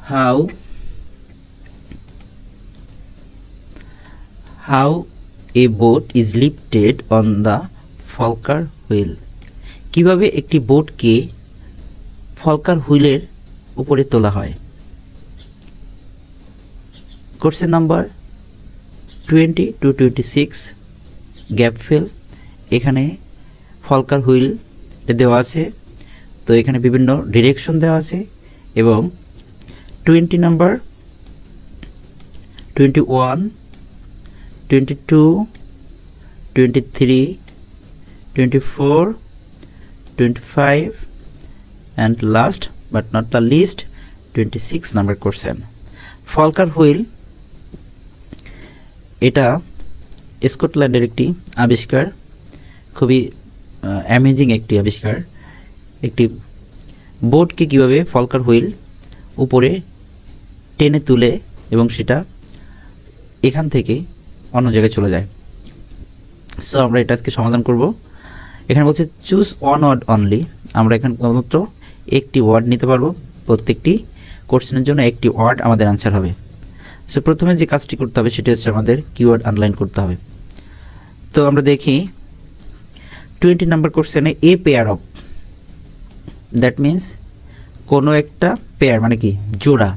how a boat is lifted on the Fokker wheel. কিভাবে একটি বোটকে Falkirk হুইলের উপরে তোলা হয়। Question number 20 to 26 gap fill. এখানে ফলকার হুইল দেওয়া আছে, তো এখানে বিভিন্ন ডিরেকশন দেওয়া আছে এবং 20 number 21 22 23 24 25 and last but not the least 26 number question. Falkirk wheel এটা স্কটল্যান্ডের একটি আবিষ্কার, খুবই অ্যামেজিং একটি আবিষ্কার। একটি বোটকে কিভাবে ফলকার হুইল উপরে টেনে তুলে এবং সেটা এখান থেকে অন্য জায়গায় চলে যায়। সো আমরা এটা আজকে সমাধান করব। এখানে বলছে চুজ ওয়ান ওয়ার্ড অনলি। আমরা এখানে মাত্র একটি ওয়ার্ড নিতে পারবো, প্রত্যেকটি কোশ্চেনের জন্য একটি ওয়ার্ড আমাদের আনসার হবে। সো প্রথমে যে কাজটি করতে হবে সেটি হচ্ছে আমাদের কিওয়ার্ড আন্ডারলাইন করতে হবে। তো আমরা দেখি 20 নাম্বার কোশ্চেনে a pair of, that means কোনো একটা পেয়ার মানে কি জোড়া।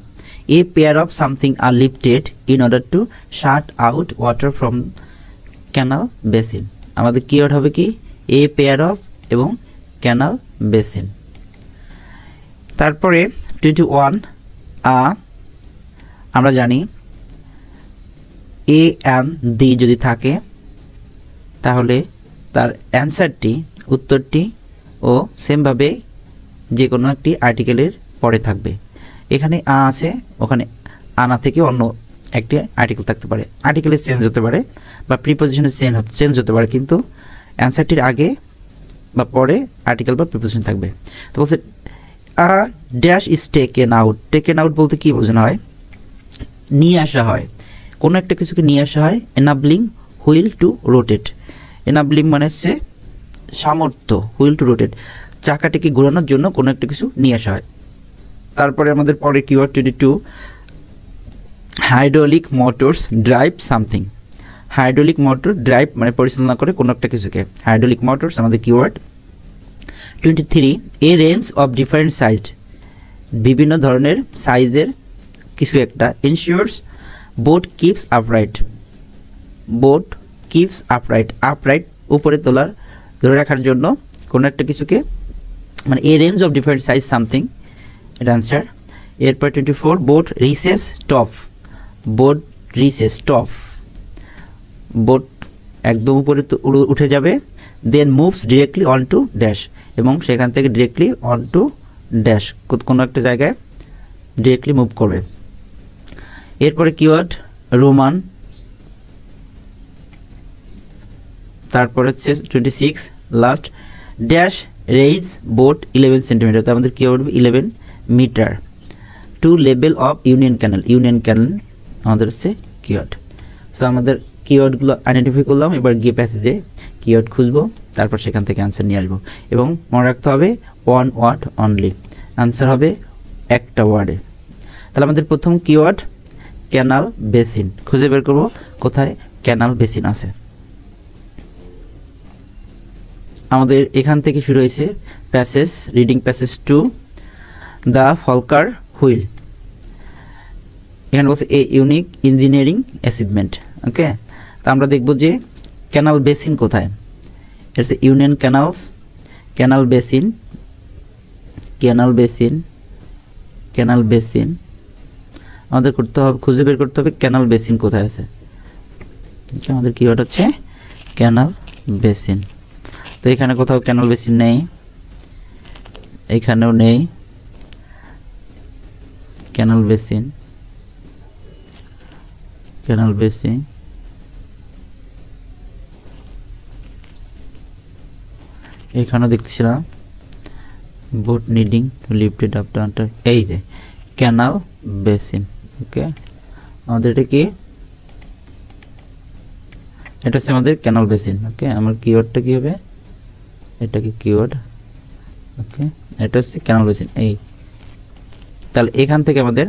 A pair of something are lifted in order to shut out water from canal basin. আমাদের কিওয়ার্ড হবে কি এ পেয়ার অফ এবং ক্যানাল বেসিন। তারপরে 21 আমরা জানি এ অ্যান্ড দি যদি থাকে তাহলে তার অ্যান্সারটি উত্তরটি ও সেমভাবে যে কোনো একটি আর্টিকেলের পরে থাকবে। এখানে আছে, ওখানে আনা থেকে অন্য একটি আর্টিকেল থাকতে পারে, আর্টিকেলের চেঞ্জ হতে পারে বা প্রিপোজিশনের চেঞ্জ হতে পারে, কিন্তু অ্যান্সারটির আগে বা পরে আর্টিকেল বা প্রিপোজিশন থাকবে। তো বলছে dash is taken out. Taken out বলতে কি বোঝানো হয়? নিয়ে আসা হয়, কোনো একটা কিছুকে নিয়ে আসা হয়। Enabling wheel to rotate. Enabling মানে হচ্ছে সামর্থ্য, হুইল টু রোটেট চাকাটিকে ঘোরানোর জন্য কোনো একটা কিছু নিয়ে আসা হয়। তারপরে আমাদের পরে keyword 22 hydraulic motors drive something. Hydraulic motor drive মানে পরিচালনা করে কোনো একটা কিছুকে, হাইড্রোলিক মোটরস আমাদের keyword. 23 a range of different sized, বিভিন্ন ধরনের সাইজের কিছু একটা। Ensures boat keeps upright. Boat keeps upright, upright উপরে তোলার ধরে রাখার জন্য কোনো একটা কিছুকে, মানে a range of different size something, এটা আনসার। এরপর 24 boat reaches top. Boat reaches top, boat একদম উপরে উঠে যাবে। Then moves directly on to dash, এবং সেখান থেকে ডিরেক্টলি অন টু ড্যাশ কোনো একটা জায়গায় ডিরেক্টলি মুভ করবে। এরপরে কিওয়ার্ড রোমান। তারপর হচ্ছে 26 last dash raise boat 11 centimetre. তো আমাদের keyword 11 metre to level of Union Canal. Union Canal আমাদের হচ্ছে কিওয়ার্ড। সো আমাদের কিওয়ার্ডগুলো আইডেন্টিফাই করলাম, এবার গিয়ে প্যাসেজে কিওয়ার্ড খুঁজবো, তারপর সেখান থেকে আনসার নিয়ে আসবো। এবং মনে রাখতে হবে ওয়ান ওয়ার্ড অনলি, আনসার হবে একটা ওয়ার্ডে। তাহলে আমাদের প্রথম কিওয়ার্ড ক্যানাল বেসিন। খুঁজে বের করবো কোথায় ক্যানাল বেসিন আছে। আমাদের এখান থেকে শুরু হয়েছে passage, reading passage 2 the Falkirk wheel. এখানে বলছে এ ইউনিক ইঞ্জিনিয়ারিং অ্যাচিভমেন্ট। ওকে, তা আমরা দেখব যে ক্যানাল বেসিন কোথায়। এটা হচ্ছে union canals, canal basin, canal basin, canal basin. আমাদের করতে হবে, খুঁজে বের করতে হবে ক্যানাল বেসিন কোথায় আছে। আমাদের কিওয়ার্ড হচ্ছে ক্যানাল বেসিন। তো এখানে কোথাও ক্যানাল বেসিন নেই, এখানেও নেই ক্যানাল বেসিন, ক্যানাল বেসিন। এখানেও দেখছি না boat needing to lift it up to, এই যে ক্যানাল বেসিন। ওকে, আমাদের এটা কি, এটা হচ্ছে আমাদের ক্যানাল বেসিন। ওকে, আমার কিওয়ার্ডটা কি হবে, এটা কি কিওয়ার্ড। ওকে, এটা হচ্ছে ক্যানাল বেসিন। এই তাহলে এখান থেকে আমাদের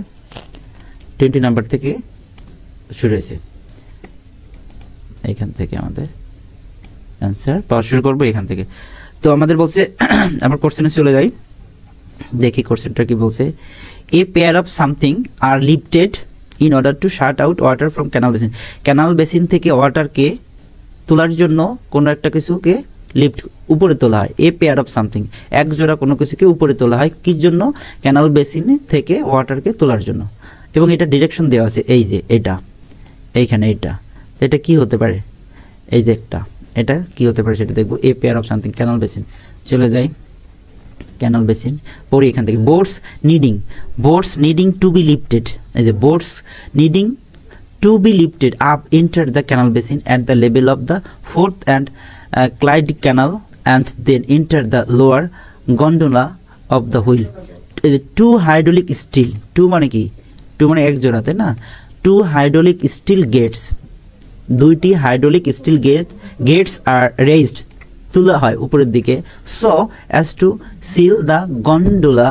20 নাম্বার থেকে শুরু হয়েছে, এখান থেকে আমাদের অ্যান্সার পাওয়া শুরু করবো এখান থেকে। তো আমাদের বলছে আমরা কোশ্চেনে চলে যাই, দেখি কোশ্চেনটা কি বলছে। A pair of something are lifted in order to shut out water from canal basin. Canal basin থেকে ওয়াটারকে তোলার জন্য কোনো একটা কিছুকে লিফট উপরে তোলা হয়। এ পেয়ার অফ সামথিং, এক জোড়া কোনো কিছুকে উপরে তোলা হয় কির জন্য? ক্যানাল বেসিন থেকে ওয়াটারকে তোলার জন্য। এবং এটা ডিরেকশন দেওয়া আছে, এই যে এটা এইখানে, এটা কি হতে পারে? এই যে এটা কি হতে পারে সেটা দেখবো। A pair of something canal basin, চলে যাই ক্যানাল বেসিন, পড়ি এখান থেকে। Boats needing to be lifted, এই যে boats needing to be lifted up enter the canal basin at the level of the fourth and Clyde canal and then enter the lower gondola of the wheel. Two hydraulic steel, two মানে কি? two মানে এক জোড়া, তাই না? Two hydraulic steel gates, দুইটি hydraulic steel gates are raised, তোলা হয় উপরের দিকে, so as to seal the gondola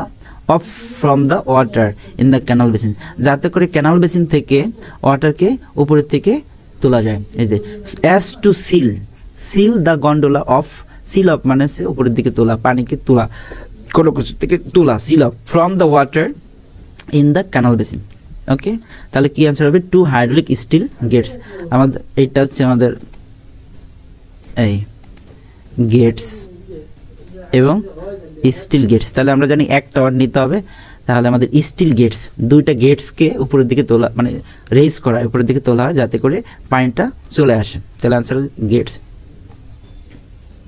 off from the water in the canal basin, যাতে করে ক্যানাল বেসিন থেকে ওয়াটারকে উপরের থেকে তোলা যায়। এই যে as to seal the gondola off, seal off মানে হচ্ছে উপরের দিকে তোলা, পানিকে তোলা, কোনো কিছু থেকে তোলা, seal off from the water in the canal basin। ওকে, তাহলে কি অ্যান্সার হবে? To hydraulic steel gates. আমাদের এইটা হচ্ছে আমাদের এই গেটস এবং স্টিল গেটস। তাহলে আমরা জানি একটা ওয়ার্ড নিতে হবে, তাহলে আমাদের স্টিল গেটস, দুইটা গেটসকে উপরের দিকে তোলা, মানে রেজ করা, উপরের দিকে তোলা হয় যাতে করে পানিটা চলে আসে। তাহলে আনসার গেটস।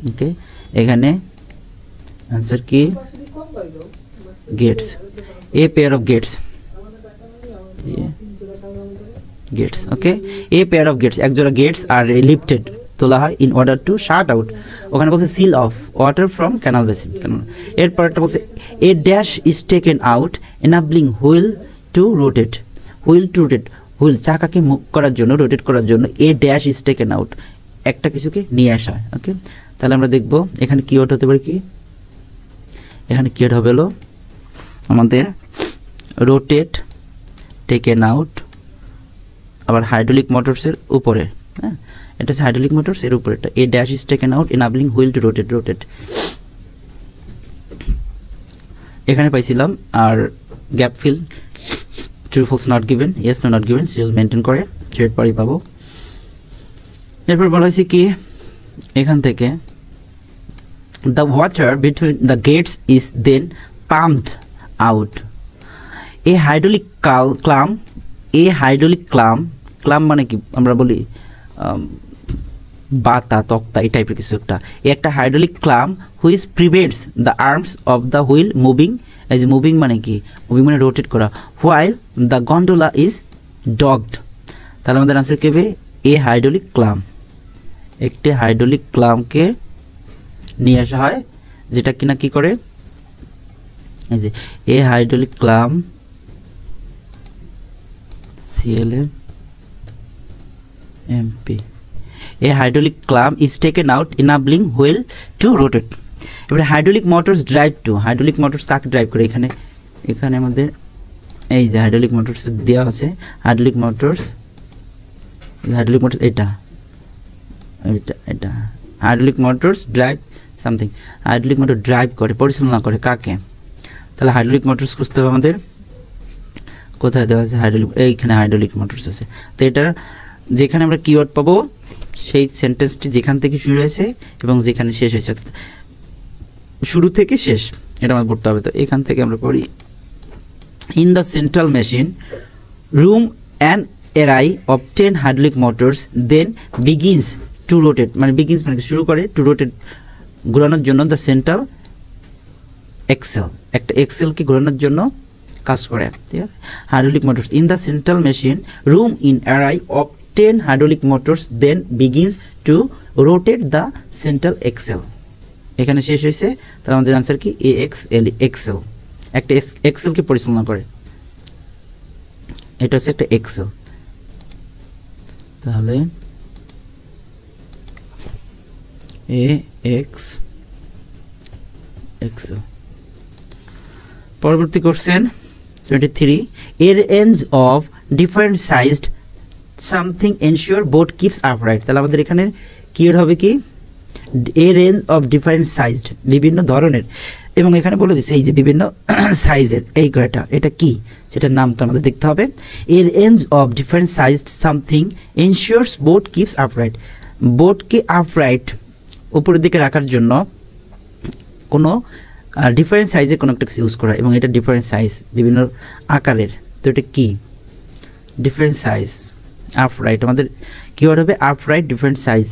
ওকে, এখানে আনসার কি? Gates. A pair of gates, okay, a pair of gates, এক জোড়া গেটস আর লিফটেড তোলা হয় in order to shut out, ওখানে বলছে seal off water from canal basin. এরপর একটা বলছে a dash is taken out enabling wheel to rotate, wheel চাকাকে মুভ করার জন্য, রোটেট করার জন্য a dash is taken out, একটা কিছুকে নিয়ে আসা হয়। ওকে, তাহলে আমরা দেখবো এখানে কিওয়ার্ড হতে পারে কি? এখানে কিওয়ার্ড হবে হলো আমাদের রোটেট, টেকেন আউট, আবার হাইড্রোলিক মোটরসের উপরে, হ্যাঁ এটা হচ্ছে হাইড্রোলিক মোটরস এর উপরে, এটা a dash is taken out enabling wheel to rotate. এখানে পাইছিলাম আর gap fill, true false not given, yes no not given, serial maintain করে, ট্রেড পরেই পাবো। এরপর বলা হয়েছে কি এখান থেকে the water between the gates is then pumped out. A hydraulic clamp মানে কি? আমরা বলি বাতা, তক্তা, এই টাইপের কিছু একটা। একটা hydraulic clamp which prevents the arms of the wheel moving, এই যে মুভিং মানে কি? মুভিং মানে রোটেট করা, while the gondola is dogged. তাহলে আমাদের আনসার কি হবে? এ হাইড্রোলিক ক্লাম, একটি হাইড্রোলিক ক্লামকে নিয়ে আসা হয় যেটা কিনা কি করে, এই যে এ hydraulic ক্লাম CLMP, a hydraulic clamp is taken out enabling wheel to rotate। এবারে hydraulic motors drive to, hydraulic motors কাকে ড্রাইভ করে? এখানে আমাদের এই যে হাইড্রোলিক মোটরস দেওয়া আছে, হাইড্রোলিক মোটরস এটা hydraulic motors drive something, hydraulic motor drive করে, পরিচালনা করে কাকে? তাহলে হাইড্রোলিক মোটরস খুঁজতে হবে আমাদের, কোথায় দেওয়া আছে? হাইড্রোলিক, এইখানে হাইড্রোলিক মোটরস আছে। তো এটা যেখানে আমরা কিওয়ার্ড পাবো সেই সেন্টেন্সটি যেখান থেকে শুরু হয়েছে এবং যেখানে শেষ হয়েছে, শুরু থেকে শেষ, এটা আমাদের পড়তে হবে। তো এখান থেকে আমরা পড়ি in the central machine room an array of 10 hydraulic motors then begins to rotate, মানে বিগিনস মানে শুরু করে, টু রোটেট ঘোরানোর জন্য দ্য সেন্ট্রাল এক্সেল, একটা এক্সেলকে ঘোরানোর জন্য কাজ করে। ঠিক আছে, hydraulic motors in the central machine room in array of 10 hydraulic motors then begins to rotate the central axle। এখানে শেষ হয়েছে, তাহলে আমাদের আনসার কি? AXL, এক্সেল, একটা এক্সেলকে পরিচালনা করে, এটা হচ্ছে একটা এক্সেল। তাহলে এক্সেল। পরবর্তী question 23, a range of different sized something ensure boat keeps upright. তাহলে আমাদের এখানে কিওয়ার্ড হবে কি এ রেঞ্জ অফ ডিফারেন্ট সাইজড, বিভিন্ন ধরনের, এবং এখানে বলে দিচ্ছে এই যে বিভিন্ন সাইজের এই কয়টা, এটা কি সেটার নামটা আমাদের দেখতে হবে। A range of different sized something ensures boat keeps upright. বোটকে আপরাইট উপরের দিকে রাখার জন্য কোনো ডিফারেন্ট সাইজের কোনো একটা কিছু ইউজ করা, এবং এটা ডিফারেন্ট সাইজ বিভিন্ন আকারের। তো এটা কি ডিফারেন্ট সাইজ আপরাইট, আমাদের কিওয়ার্ড হবে আপরাইট ডিফারেন্ট সাইজ।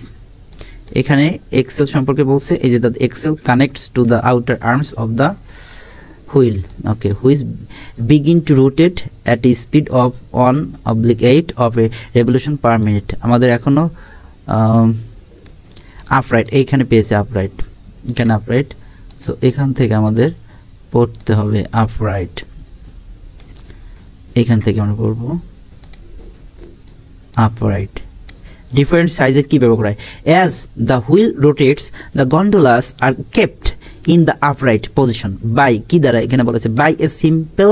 এখানে এক্সেল সম্পর্কে বলছে, এই যে the axle connects to the outer arms of the wheel, okay, which begin to rotate at a speed of 1/8 of a revolution per minute. আমাদের এখনও upright এইখানে পেয়েছে, আপরাইট এখানে আপরাইট। সো এখান থেকে আমাদের পড়তে হবে আপরাইট, এখান থেকে আমরা পড়ব আপরাইট। ডিফারেন্ট সাইজের কী ব্যবহার করা হয়? As the wheel rotates the gondolas are kept in the upright position by, কি দ্বারা এখানে বলেছে, by a simple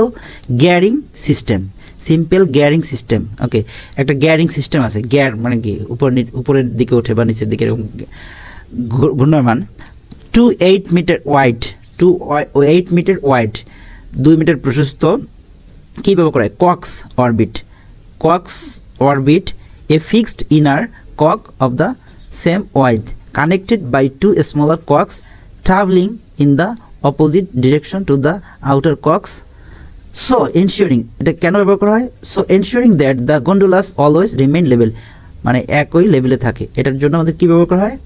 gearing system. Simple gearing system, okay, একটা গিয়ারিং সিস্টেম আছে। গিয়ার মানে কি উপরের দিকে ওঠে বা নিচের দিকে এরকম ঘূর্ণায়মান। 8 metre wide, 8 metre wide, 2 metre প্রশস্ত, কী ব্যবহার করা হয়? Cogs orbit, cogs orbit, a fixed inner cock of the same width connected by 2 smaller cocks traveling in the opposite direction to the outer cocks, so ensuring, এটা কেন ব্যবহার করা হয়? so ensuring that the gondolas always remain level, মানে একই লেভেলে থাকে। এটার জন্য আমাদের কি ব্যবহার করা হয়?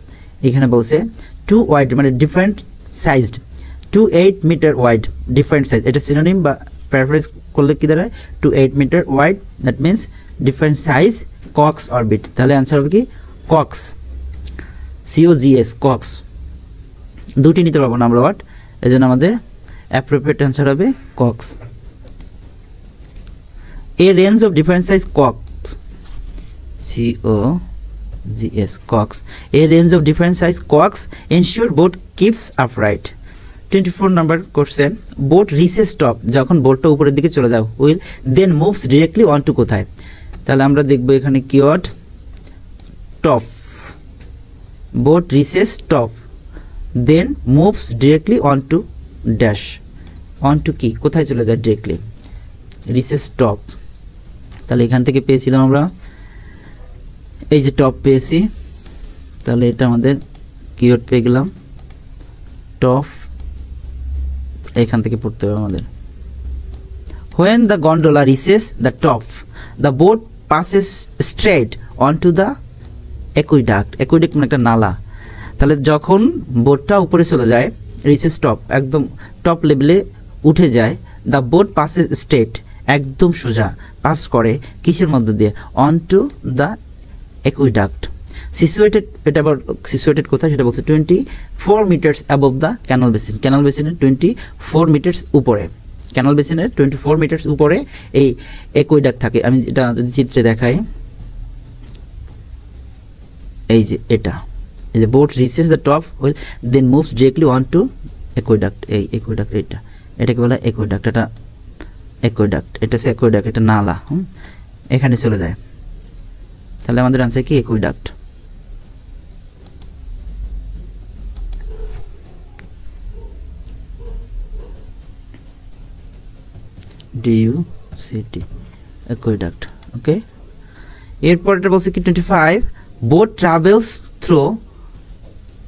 এখানে বলছে 2 wide মানে different sized, 8 metre wide different size. এটা সিনোনিম বা প্যারাফ্রেজ করলে কি দাঁড়ায়? 8 metre wide, that means different size cogs orbit. তাহলে অ্যান্সার হবে কি কক্স, COGS, কক্স। দুটি নিতে পারবো না আমরা ওয়ার্ড, এই জন্য আমাদের অ্যাপ্রোপ্রিয়েট অ্যান্সার হবে cogs. A range of different size cogs, COGS, cogs. A range of different size cogs ensure boat keeps upright. 24 number question, boat reaches top, যখন বোটটা উপরের দিকে চলে যায়, wheel then moves directly on to, কোথায়? তাহলে আমরা দেখব এখানে keyword top, boat reaches top, then moves directly on to dash, on to কি কোথায় চলে যায়? Directly reaches top. তাহলে এখান থেকে পেয়েছিলাম আমরা এই যে টপ পেয়েছি, তাহলে এটা আমাদের কিওয়ার্ড পেয়ে গেলাম টপ, এখান থেকে পড়তে হবে আমাদের। When the gondola reaches the top, the boat passes straight onto the aqueduct. aqueduct মানে একটা নালা। তাহলে যখন বোটটা উপরে চলে যায়, রিসেস টপ, একদম টপ লেভেলে উঠে যায়, দ্য বোট পাসেস স্ট্রেট, একদম সোজা পাস করে কিসের মধ্য দিয়ে? অনটু দ্য aqueduct. সিচুয়েটেড, এটা আবার সিচুয়েটেড কোথায় সেটা বলছে 24 metres above the canal basin. Canal বেসিনের 24 মিটার্স উপরে, ক্যানাল বেসিনের 24 মিটার্স উপরে এই অ্যাকুইডাক্ট থাকে। আমি এটা যদি চিত্রে দেখাই, এই যে এটা, এই যে boat reaches the top wheel then moves directly on to aqueduct. এই অ্যাকুইডাক্ট এটাকে বলা অ্যাকুইডাক্ট, এটা অ্যাকুইডাক্ট, এটা সে অ্যাকুইডাক্ট, এটা নালা, এখানে চলে যায়। তাহলে আমাদের আনসার কি? অ্যাকুইডাক্ট। DUCT, aqueduct, okay. এরপর এটা বলছে কি 25, boat travels through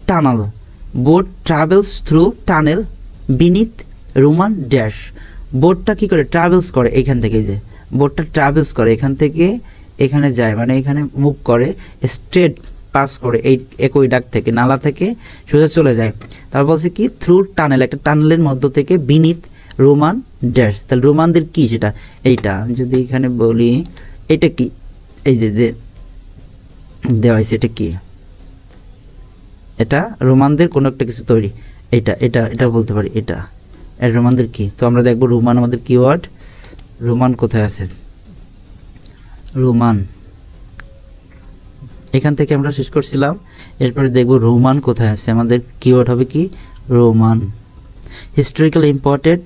tunnel, boat travels through tunnel beneath Roman dash. বোটটা কি করে? ট্রাভেলস করে এখান থেকে, যে বোটটা ট্রাভেলস করে এখান থেকে এখানে যায়, মানে এখানে মুভ করে, স্ট্রেট পাস করে এই অ্যাকুইডাক্ট থেকে, নালা থেকে সোজা চলে যায়। তারপর বলছে কি থ্রু টানেল, একটা টানেলের মধ্য থেকে, বিনিথ রোমান ড্যাশ। তাহলে রোমানদের কি সেটা? এইটা যদি এখানে বলি, এটা কি? এই যে দেওয়া হয়েছে, এটা কি? এটা রোমানদের কোনো একটা কিছু তৈরি, এটা এটা এটা বলতে পারি, এটা রোমানদের কি? তো আমরা দেখবো রোমান আমাদের কিওয়ার্ড, রোমান কোথায় আছে? রোমান এখান থেকে আমরা শেষ করছিলাম। এরপরে দেখবো রোমান কোথায় আছে, আমাদের কিওয়ার্ড হবে কি? Roman. Historical important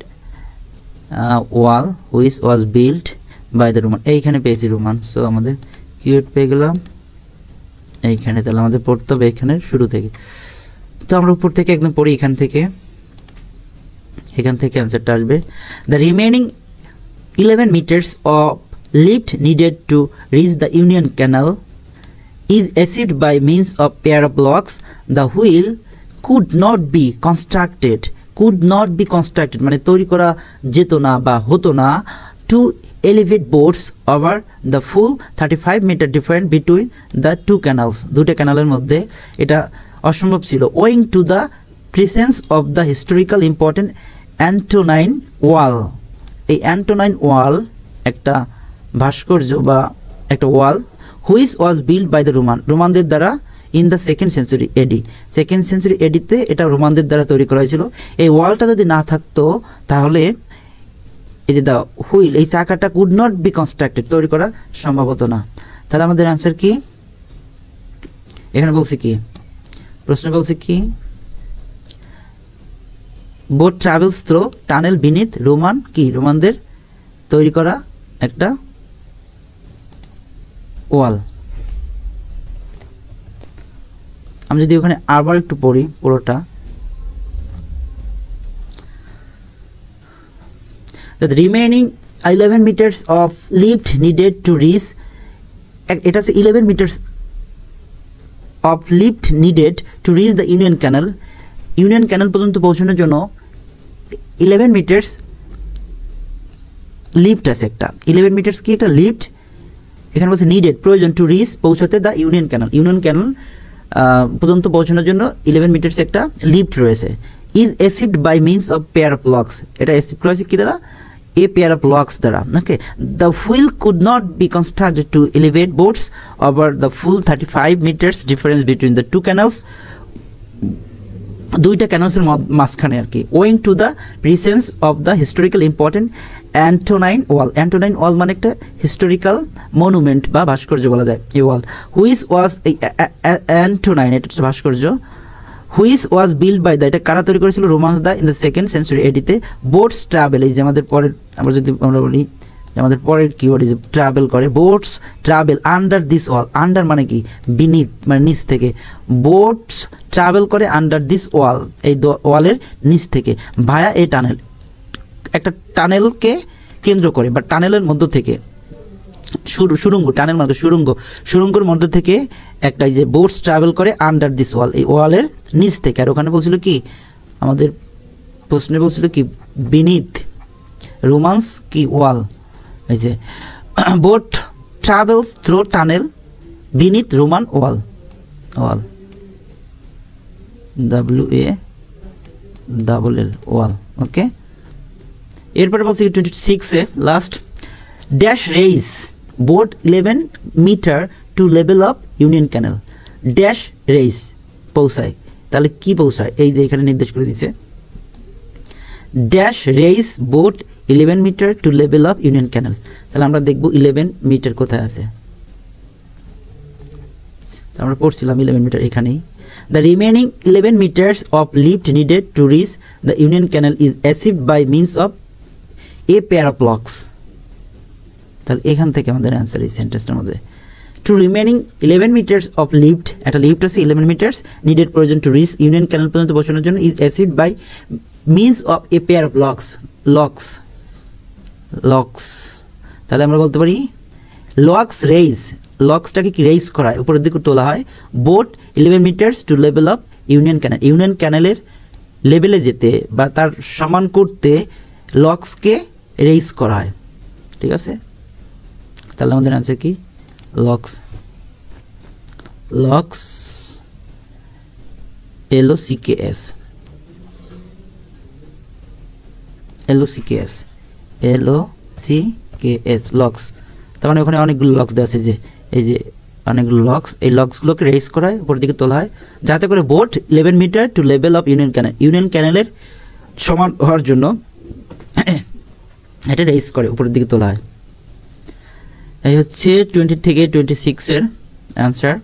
wall which was built by the Roman, এইখানে পেয়েছি রোমান। সো আমাদের কিওয়ার্ড পেয়ে গেলাম এইখানে। তাহলে আমাদের পড়তে হবে এখানে শুরু থেকে। তো আমরা উপর থেকে একদম পড়ি, এখান থেকে অ্যান্সারটা আসবে। The remaining 11 meters of lift needed to reach the Union Canal is achieved by means of pair of blocks. The wheel could not be constructed মানে তৈরি করা যেত না বা হতো না to elevate boats over the full 35 meter difference between the two canals, দুটো ক্যানালের মধ্যে এটা অসম্ভব ছিল, owing to the presence of the historical important Antonine Wall। এই অ্যান্টোনাইন ওয়াল একটা ভাস্কর্য বা একটা wall, which was build by the রোমানদের দ্বারা ইন দ্য সেকেন্ড সেঞ্চুরি এডিতে এটা রোমানদের দ্বারা তৈরি করা হয়েছিল। এই ওয়ালটা যদি না থাকতো তাহলে এই যে দ্য হুইল, এই চাকাটা কুড নট বি কনস্ট্রাক্টেড, তৈরি করা সম্ভব হতো না। তাহলে আমাদের আনসার কি? এখানে বলছি কি, প্রশ্ন বলছি কি, boat travels through tunnel beneath Roman, কি রোমানদের তৈরি করা একটা ওয়াল। আমি যদি ওখানে আবার একটু পড়ি পুরোটা, the remaining 11 meters of lift needed to reach, এটা হচ্ছে 11 meters of lift needed to reach the Union Canal পর্যন্ত পৌঁছানোর জন্য 11 মিটার্স লিফট আছে একটা। 11 মিটার্স কি একটা লিফট, এখানে বলছে নিডেড প্রয়োজন, টু রিচ পৌঁছাতে দ্য ইউনিয়ন ক্যানাল পর্যন্ত পৌঁছানোর জন্য 11 মিটার্স একটা লিফট রয়েছে। Is achieved by means of pair of locks, এটা অ্যাচিভ করেছে কি দ্বারা? এ পেয়ার অফ লক্স দ্বারা। Okay, the wheel could not be constructed to elevate boats over the full 35 metres difference between the two canals, দুইটা ক্যানালসের মাঝখানে আর কি, owing to the presence of the historical important অ্যান্টোনাইন ওয়াল মানে একটা historical monument বা ভাস্কর্য বলা যায় এই ওয়াল, হুইচ ওয়াজ অ্যান্টোনাইন, এটা হচ্ছে ভাস্কর্য, which was build by the, এটা কারা তৈরি করেছিল? Romans the in the second century এডিতে। বোটস ট্রাভেল, এই যে আমাদের পরের, আমরা যদি আমরা বলি আমাদের পরের কিওয়ার্ড যে ট্রাভেল করে, boats travel under this wall, under মানে কি বিনিথ মানে নিচ থেকে, বোটস ট্রাভেল করে আন্ডার দিস ওয়াল এই ওয়ালের নিচ থেকে, ভায়া এ টানেল, একটা টানেলকে কেন্দ্র করে বা টানেলের মধ্য থেকে, সুড়ঙ্গ, টানেল মানে সুড়ঙ্গের মধ্য থেকে একটা যে বোটস ট্রাভেল করে আন্ডার দিস ওয়াল এই ওয়ালের নিচ থেকে। আর ওখানে বলছিল কি, আমাদের প্রশ্নে বলছিল কি বিনিথ রোমান্স কি ওয়াল, এই যে boat travels through tunnel beneath Roman wall WALL wall. Okay, এরপরে বলছি 26 last, dash raise boat 11 metre to level of Union Canal, dash raise পৌঁছায়, তাহলে কি পৌঁছায়? এই যে এখানে নির্দেশ করে দিচ্ছে, dash raise boat 11 metre to level of Union Canal. তাহলে আমরা দেখব 11 মিটার কোথায় আছে, আমরা পড়ছিলাম 11 মিটার এখানেই। The remaining 11 meters of lift needed to reach the Union Canal is achieved by means of a pair of blocks। তাহলে এখান থেকে আমাদের অ্যান্সার এই সেন্টেন্সটার মধ্যে, to remaining 11 metres of lift, একটা লিফট আছে 11 মিটার্স নিডেড প্রয়োজন টু রিচ ইউনিয়ন ক্যানাল পর্যন্ত পৌঁছানোর জন্য, is achieved by means of a pair of locks. তাহলে আমরা বলতে পারি লক্স রেইজ, লক্সটাকে কি রেইজ করা হয়, উপরের দিকে তোলা হয়, boat 11 metres to level of Union ক্যানেলের লেভেলে যেতে বা তার সমান করতে লক্সকে রেইজ করা হয়। ঠিক আছে, তাহলে আমাদের আনসার কি লক্স LOCKS লক্স। তার মানে ওখানে অনেকগুলো লক্স দেওয়া আছে, যে এই যে অনেকগুলো লক্স, এই লক্সগুলোকে রেইজ করা হয়, উপরের দিকে তোলা হয়, যাতে করে boat 11 metre to level of Union ক্যানেলের সমান হওয়ার জন্য এটা রেইজ করে, উপরের দিকে তোলা হয়। এই হচ্ছে 20 থেকে 26 এর অ্যান্সার।